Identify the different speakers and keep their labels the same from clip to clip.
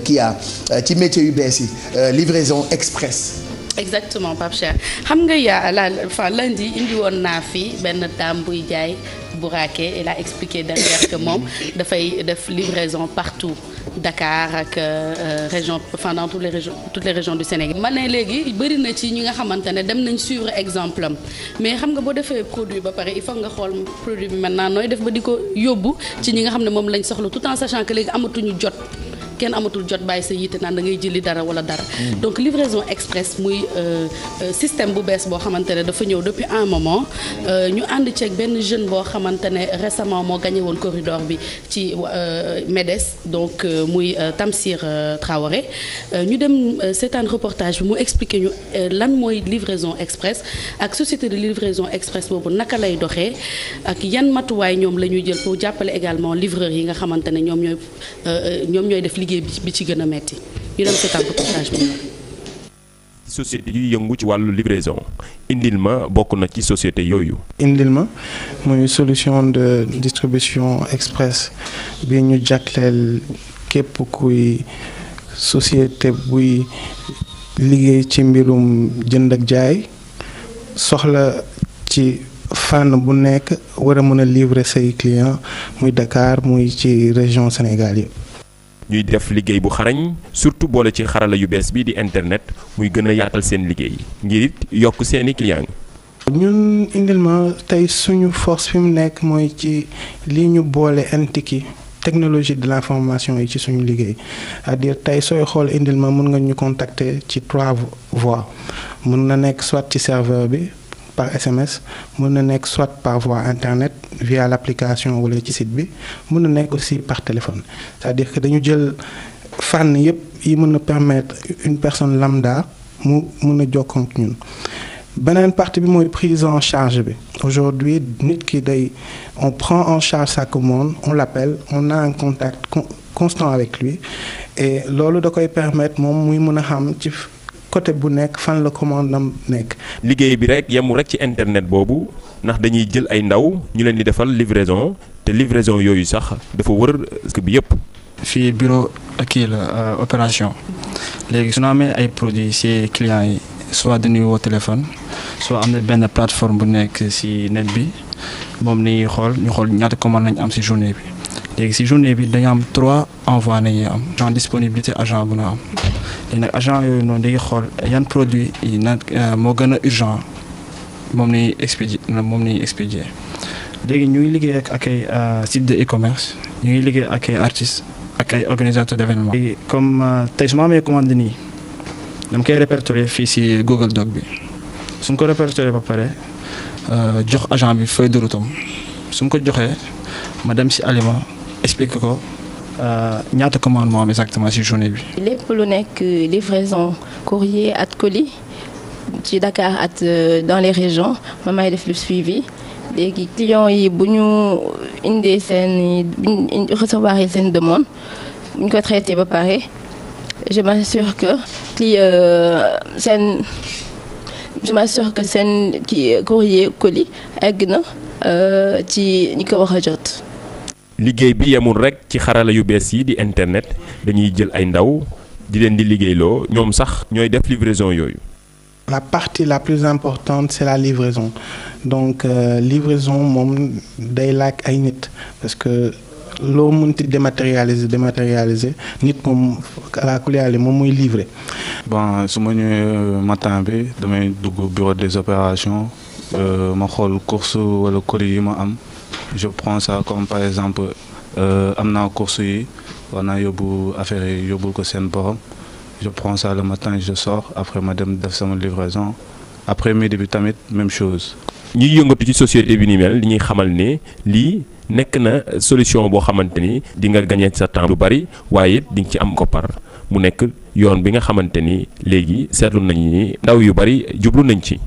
Speaker 1: qui a ci métier yu bees yi livraison express.
Speaker 2: exactement Pape Cheikh xam nga yaa lundi indi woon naa fi benn dame buy jaay buraake elle a expliqué derrière que moom dafay def livraison partout Dakar ak région dans toutes les régions du Sénégal. ma ne léegi bëri na ci ñi nga xamante ne dem nañ suivre exemple am mais xam nga boo defee produit ba pare il faut nga xool produit bi maintenant nooy def ba di ko yóbbu ci ñi nga xam ne moom lañ soxla tout en sachant que léegi amatuñu jot. kenn amatul jot bàyyi sa yitte naan da ngay jëli dara wala dara. donc livraison express muy système bu bees boo xamante ne dafa ñëw depuis un moment ñu ànd ceeg benn jeune boo xamante ne récemment moo gagné woon corridor bi ci MEDES donc muy Tamsir Traoré ñu dem seetaan reportage bi mu expliqué ñu lan mooy livraison express ak société de livraison express boobu naka lay doxee ak yan matuwaay ñoom la ñuy jël pour jàppale également livreurs yi nga xamante ne ñoom ñooy def liggéey bi ci gën a metti ñu dem seetaan reportage bi.
Speaker 3: société yu yëngu ci wàllu livraison indil ma bokk na ci société yooyu.
Speaker 4: indil ma muy solution de distribution express bi ñu jagleel képp kuy société buy liggéey ci mbirum jënd ak jaay soxla ci fànn bu nekk war a mën a livrer say clients muy Dakar muy ci région Sénégal yi.
Speaker 3: ñuy def liggéey bu xarañ surtout boole ci xarala yu bees bi di internet muy gën a yaatal seen liggéey ngir it yokk seeni clients.
Speaker 4: ñun indil ma tey suñu force fi mu nekk mooy ci li ñu boole NTIC technologie de l'information yi ci suñu liggéey c'est-à-dire tey sooy xool indil ma mën nga ñu contacter ci 3 voies mën na nekk soit ci serveur bi par SMS mën na nekk soit par voie internet via l'application wala ci site bi mën na nekk aussi par téléphone c'est-à-dire que dañu jël fànn yépp yi mën a permettre une personne lambda mu mën a jokkoo ak ñun. beneen partie bi mooy prise en charge bi aujourd'hui nit ki on prend en charge sa commande on l'appelle on a un contact constant avec lui et loolu da koy permettre moom muy mën a xam ci côté bu nekk fan la commande am nekk.
Speaker 3: liggéey bi rek yemul rek ci internet boobu ndax dañuy jël ay ndaw ñu leen di defal livraison te livraison yooyu sax dafa wër bi yépp.
Speaker 5: fii bureau kii la opération léegi su ñu amee ay produits ci clients yi soit dañuy woo téléphone soit am na benn plateforme bu nekk ci net bi moom ni ñu xool ñaata commande nañ am ci journée bi léegi ci journée bi dañu am 3 envois nañuy am genre disponibilité agent bu na am léegi nag agent yooyu noonu dañuy xool yan produit yi nag moo gën a urgent moom ni expédier léegi ñu ngi liggéey ak ay site de e-commerce ñu ngi liggéey ak ay artistes ak ay organisateurs d'événements. léegi comme tey su ma amee commande nii dama koy répertorier fii ci Google Doc bi su ma ko répertorier ba pare jox agent bi feuille de route am su ma ko joxee ma dem ci aliment expliquer ko ñaata commande moo am exactement ci journée bi.
Speaker 6: lépp lu nekk livraison courrier ak colis ci Dakar ak dans les régions ma may def le suivi léegi clients yi bu ñu indee recevoir seen demande bu ñu ko traité ba pare je m'assure que seen courrier colis egg na ci ñi ko war a jot.
Speaker 3: liggéey bi yemul rek ci xarala yu bees yi di internet dañuy jël ay ndaw di leen di liggéeyloo ñoom sax ñooy def livraison yooyu.
Speaker 4: La partie la plus importante c'est la livraison donc livraison moom day laaj ay nit parce que loo mënti dématérialiser nit moom la kuliyaale moom muy livrer.
Speaker 7: bon su ma ñëwee matin bi damay dugg bureau des opérations ma xool course wala colis yi ma am je prends ça comme par exemple am naa course yi war naa yóbbu affaire yi yóbbul ko seen borom. Je prends ça le matin, je sors, après ma dem def sama livraison après midi bi tamit même chose.
Speaker 3: ñuy yëngatu ci société bi ni mel li ñuy xamal ne lii nekk na solution boo xamante ni di nga gagner sa temps lu bari waaye it di nga ci am koppar mu nekk yoon bi nga xamante ni léegi seetlu nañu ni ndaw yu bari jublu nañ ci.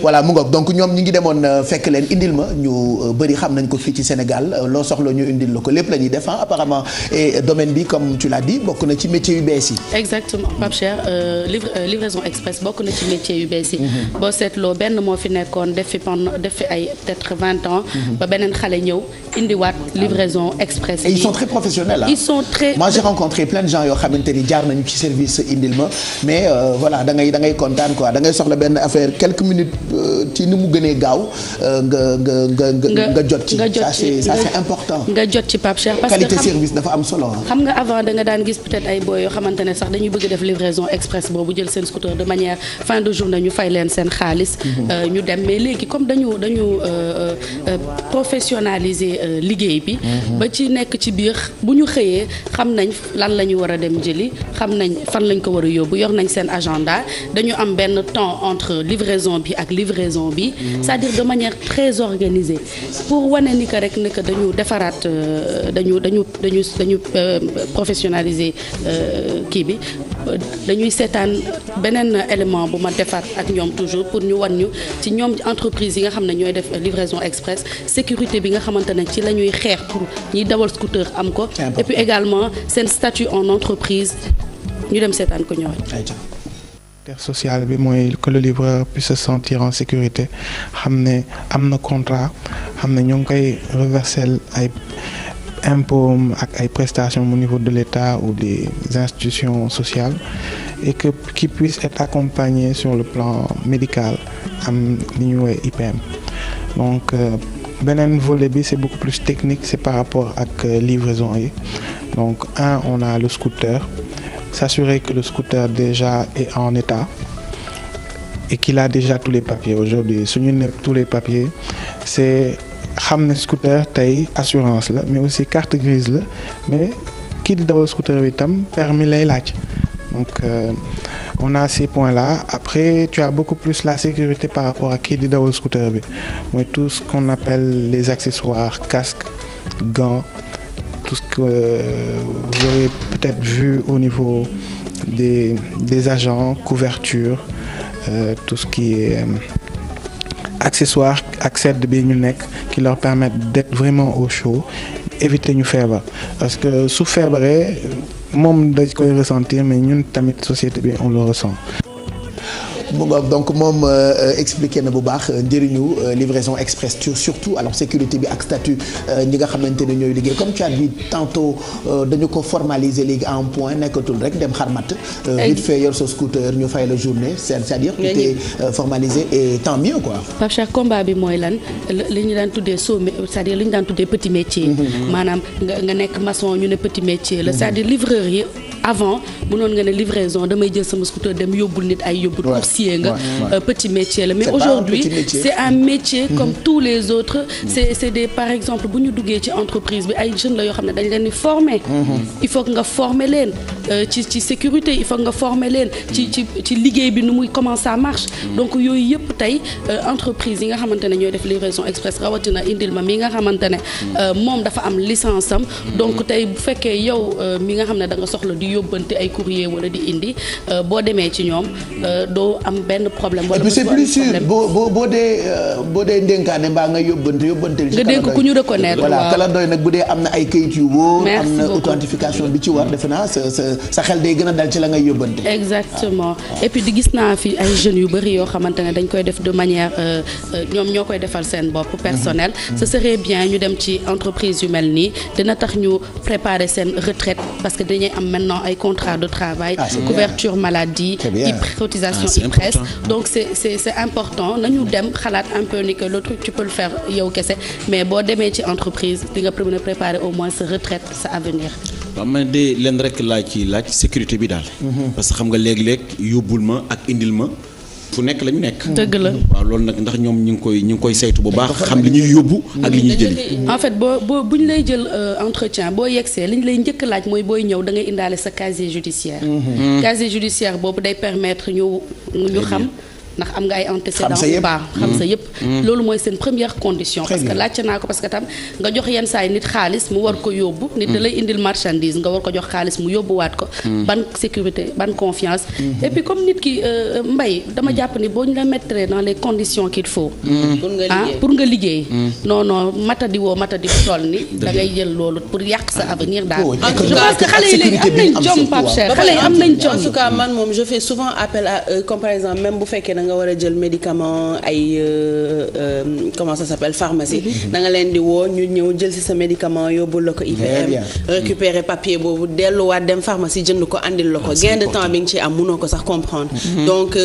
Speaker 1: voilà mu ngoog donc ñoom ñi ngi demoon fekk leen indil ma ñu bëri xam nañ ko fii ci Sénégal loo soxla ñu indil la ko lépp la ñuy def apparemment et domaine bi comme tu l'as dit bokk na ci métier yu bees yi.
Speaker 2: exactement Pape Cheikh livraison express bokk na ci métier yu bees yi. boo seetloo benn moo fi nekkoon def fi ay peut-être 20 ans. ba beneen xale ñëw indiwaat livraison express.
Speaker 1: et ils sont très professionnels.
Speaker 2: ils sont très.
Speaker 1: moi j'ai rencontré plein de gens yoo xamante ni jaar nañu ci service indil ma mais voilà da ngay kontaan quoi da ngay soxla benn affaire quelques minutes ci ni mu gënee gaaw nga jot ci. ça c'est important.
Speaker 2: nga jot ci Pape Cheikh parce que
Speaker 1: qualité service dafa am solo.
Speaker 2: xam nga avant da nga daan gis peut-être ay boy yoo xamante ne sax dañuy bëgg def livraison express boobu jël seen scooter de manière fin de journée ñu fay leen seen xaalis. ñu dem mais léegi comme dañu professionnaliser liggéey bi. ba ci nekk ci biir bu ñu xëyee xam nañ lan la ñu war a dem jëli xam nañ fan lañ ko war a yóbbu yor nañ seen agenda dañu am benn temps entre livraison bi ak livraison bi. c'est-à-dire de manière très organisée pour wane ni que rek ne que dañu defaraat dañu professionnaliser kii bi dañuy seetaan beneen élément bu ma defaat ak ñoom toujours pour ñu wan ñu ci ñoom entreprise yi nga xam ne ñooy def livraison express sécurité bi nga xamante ne ci la ñuy xeex pour ñiy dawal scooter am ko et puis également seen statut en entreprise ñu dem seetaan ko ñëwaat.
Speaker 4: social bi mooy que le livreur puisse se sentir en sécurité xam ne am na contrat xam ne ñoo ngi koy reverser ay impôts ak ay prestations au niveau de l'État ou des institutions sociales et que qu'il puisse être accompagné sur le plan médical am li ñuy woowee IPM donc beneen volet bi c'est beaucoup plus technique c'est par rapport ak livraison yi donc on a le scooter. S'assurer que le scooter déjà est en état et qu'il a déjà tous les papiers aujourd'hui su ñu nekk tous les papiers c'est xam ne scooter tey assurance la mais aussi carte grise la mais kii di dawal scooter bi itam permis lay laaj donc on a ces points-là après tu as beaucoup plus la sécurité par rapport à kii di dawal scooter bi mooy tout ce qu'on appelle les accessoires casque gants tout ce que vous aurez peut-être vu au niveau des agents, couverture, tout ce qui est accessoires ak sedd bi ñu nekk qui leur permettent d'être vraiment au chaud éviter ñu feebar parce que su feebaree moom dañ koy ressentir mais ñun tamit société bi on le ressent.
Speaker 1: donc moom expliqué na bu baax njëriñu livraison express surtout alors sécurité bi ak statut ñi nga xamante ne ñooy liggéey comme tu as dit tantôt dañu ko formaliser léegi en point nekkatul rek dem xarmat vite fait yor sa scooter ñu fay la journée c'est-à-dire que t'es formalisé et tant mieux quoi.
Speaker 2: Pape Cheikh combat bi mooy lan li ñu daan tuddee c'est-à-dire li ñu daan tuddee petit métier. maanaam nga nekk maçon ñu ne petit métier la c'est-à-dire livreur yi avant mënoon nga ne livraison damay jël sama scooter dem yóbbul nit ay yóbbul coursier nga petit métier la mais aujourd'hui c'est un métier comme tous les autres c'est des par exemple bu ñu duggee ci entreprise bi ay jeunes la yoo xam ne dañ leen di former il faut que nga former leen ci sécurité il faut que nga former leen ci liggéey bi nu muy comment ça marche donc yooyu yëpp tey entreprise yi nga xamante ne ñooy def livraison express rawatina indil ma mi nga xamante ne moom dafa am licence am donc tey bu fekkee yow mi nga xam ne da nga soxla di yóbbante ay courrier wala di indi boo demee ci ñoom doo am benn problème. wala
Speaker 1: et puis c'est plus sûr boo dee ndénkaane mbaa nga yóbbante
Speaker 2: nga dénk ku ñu reconnaître
Speaker 1: voilà kala doy nag bu dee am na ay kayit yu wóor am na authentification bi ci war defe naa sa xel day gën a dal ci la ngay yóbbante.
Speaker 2: exactement et puis di gis naa fi ay jeunes yu bëri yoo xamante ne dañ koy def de manière ñoom ñoo koy defal seen bopp personnel. ce serait bien ñu dem ci entreprise yu mel nii dina tax ñu préparer seen retraite parce que dañuy am maintenant ay contrat de travail couverture maladie cotisation IPRES donc c'est important nañu dem xalaat un peu ni que le truc tu peux le faire yow kese mais boo demee ci entreprise di nga mën a préparer au moins sa retraite sa avenir.
Speaker 8: waaw man de leen rek laaj sécurité bi daal. parce que xam nga léeg-léeg yóbbul ma ak indil ma fu nekk la ñu nekk.
Speaker 2: dëgg la
Speaker 8: waaw loolu nag ndax ñoom ñu ngi koy saytu bu baax xam li ñuy yóbbu ak li ñuy jëli.
Speaker 2: en fait boo bu ñu lay jël entretien boo yegsee li ñu lay njëkk laaj mooy booy ñëw da ngay indaale sa casier judiciaire. casier judiciaire boobu day permettre ñu xam ndax am nga ay antécédents ou pas xam sa yëpp loolu mooy seen première condition parce que laajte naa ko parce que tam nga jox yenn saa yi nit xaalis mu war ko yóbbu nit da lay indil marchandise nga war ko jox xaalis mu yóbbuwaat ko ban sécurité ban confiance et puis comme nit ki mbay dama jàpp ni boo ñu la mettre dans les conditions qu'il faut pour nga liggéey non matadi bu toll ni da ngay jël loolu pour yàq sa avenir daal je pense que xale yi léegi am nañ jom Pape Cheikh xale yi am nañ jom
Speaker 9: en tout cas man moom je fais souvent appel à eux comme par exemple même bu fekkee da nga war a jël médicament ay comment ça s'appelle pharmacie da nga leen di woo ñu ñëw jël ci sa médicament yóbbul la ko IPM récupérer papier boobu delluwaat dem pharmacie jënd ko andil la ko gain de temps bi nga ci am mënoo ko sax comprendre donc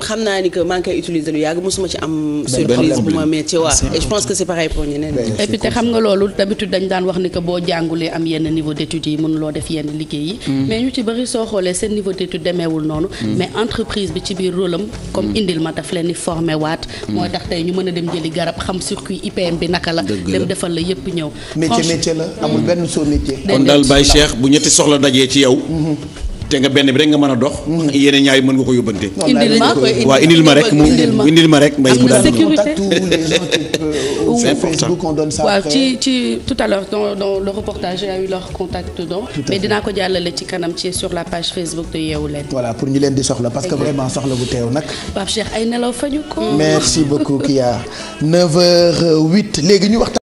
Speaker 9: xam naa ni que maa ngi koy utiliser lu yàgg mosuma ci am surprise bu ma métti waa et je pense que c'est pareil pour ñeneen
Speaker 2: et puis te xam nga loolu d'habitude dañ daan wax ni que boo jàngulee am yenn niveau d'études yi mënuloo def yenn liggéey yi mais ñu ci bëri soo xoolee seen niveau d'étude demeewul noonu mais entreprise bi ci biir rôle am comme indil ma daf leen di formé waat mooy tax tey ñu mën a dem jëli garab xam circuit IPM bi naka la dem defal la yëpp ñëw
Speaker 1: métier la amul benn soo métier
Speaker 8: kon daal Baye Cheikh bu ñetti soxla dajee ci yow te nga benn bi rek nga mën a dox yeneen ñaari mën nga ko yóbbante indil ma rek mbay mu daal
Speaker 1: c'est Facebook on donne ça
Speaker 2: waaw ci tout à l'heure dans le reportage il y a eu leur contact dedans mais dinaa ko jàllale ci kanam ci sur la page Facebook de Yeewu Leen
Speaker 1: voilà pour ñu leen di soxla parce que vraiment soxla bu teew nag
Speaker 2: Pape Cheikh ay nelaw faju ko
Speaker 1: merci beaucoup Kia 9h08 léegi ñu waxtaan